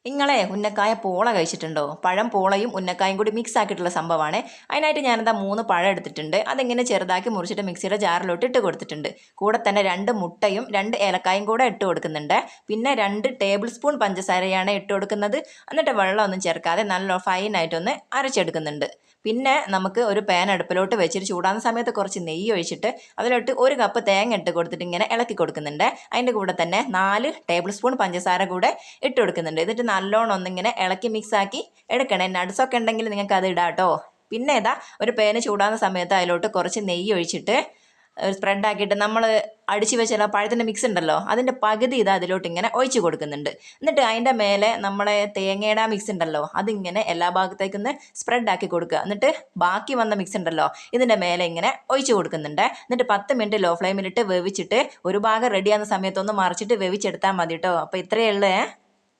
നിങ്ങളെ ഉന്നക്കായ പോള കഴിച്ചിട്ടുണ്ടോ? പഴം പോളയും ഉന്നക്കായും കൂടി മിക്സ് ആക്കിയിട്ടുള്ള സംഭവമാണ്. അതിനായിട്ട് ഞാനെന്താ 3 പഴം എടുത്തിട്ടുണ്ട്. അതിങ്ങനെ ചെറുതാക്കി മുറിച്ചിട്ട് മിക്സിയുടെ ജാറിലോട്ട് ഇട്ട് കൊടുത്തിട്ടുണ്ട്. കൂടെ തന്നെ 2 മുട്ടയും 2 ഏലക്കായും കൂടെ ഇട്ട് കൊടുക്കുന്നുണ്ട്. പിന്നെ 2 ടേബിൾ സ്പൂൺ പഞ്ചസാരയാണ് ഇട്ട് കൊടുക്കുന്നത്. എന്നിട്ട് വെള്ളമൊന്നും ചേർക്കാതെ നല്ല ഫൈനായിട്ടൊന്ന് അരച്ചെടുക്കുന്നുണ്ട്. പിന്നെ നമുക്ക് ഒരു പാൻ അടുപ്പിലോട്ട് വെച്ചിട്ട് ചൂടാകുന്ന സമയത്ത് കുറച്ച് നെയ്യ് ഒഴിച്ചിട്ട് അതിലോട്ട് 1 കപ്പ് തേങ്ങ ഇട്ട് കൊടുത്തിട്ട് ഇങ്ങനെ ഇളക്കി കൊടുക്കുന്നുണ്ട്. അതിൻ്റെ കൂടെ തന്നെ 4 ടേബിൾ സ്പൂൺ പഞ്ചസാര കൂടെ ഇട്ട് കൊടുക്കുന്നുണ്ട്. എന്നിട്ട് നല്ലോണം ഒന്നിങ്ങനെ ഇളക്കി മിക്സ് ആക്കി എടുക്കണേ. നട്ട്സൊക്കെ ഉണ്ടെങ്കിൽ നിങ്ങൾക്ക് അത് ഇടാം കേട്ടോ. പിന്നെ ഇതാ ഒരു പാന് ചൂടാകുന്ന സമയത്ത് അതിലോട്ട് കുറച്ച് നെയ്യ് ഒഴിച്ചിട്ട് സ്പ്രെഡ് ആക്കിയിട്ട് നമ്മൾ അടിച്ചു വെച്ച പഴത്തിൻ്റെ മിക്സ് ഉണ്ടല്ലോ അതിൻ്റെ പകുതി ഇത് അതിലോട്ട് ഇങ്ങനെ ഒഴിച്ച് കൊടുക്കുന്നുണ്ട്. എന്നിട്ട് അതിൻ്റെ മേലെ നമ്മളെ തേങ്ങയുടെ മിക്സ് ഉണ്ടല്ലോ അതിങ്ങനെ എല്ലാ ഭാഗത്തേക്കൊന്ന് സ്പ്രെഡ് ആക്കി കൊടുക്കുക. എന്നിട്ട് ബാക്കി വന്ന മിക്സ് ഉണ്ടല്ലോ ഇതിൻ്റെ മേലെ ഇങ്ങനെ ഒഴിച്ച് കൊടുക്കുന്നുണ്ട്. എന്നിട്ട് 10 മിനിറ്റ് ലോ ഫ്ലെയിമിലിട്ട് വേവിച്ചിട്ട് ഒരു ഭാഗം റെഡിയാകുന്ന സമയത്തൊന്ന് മറിച്ചിട്ട് വേവിച്ചെടുത്താൽ മതി കേട്ടോ. അപ്പോൾ ഇത്രയേ ഉള്ളൂ.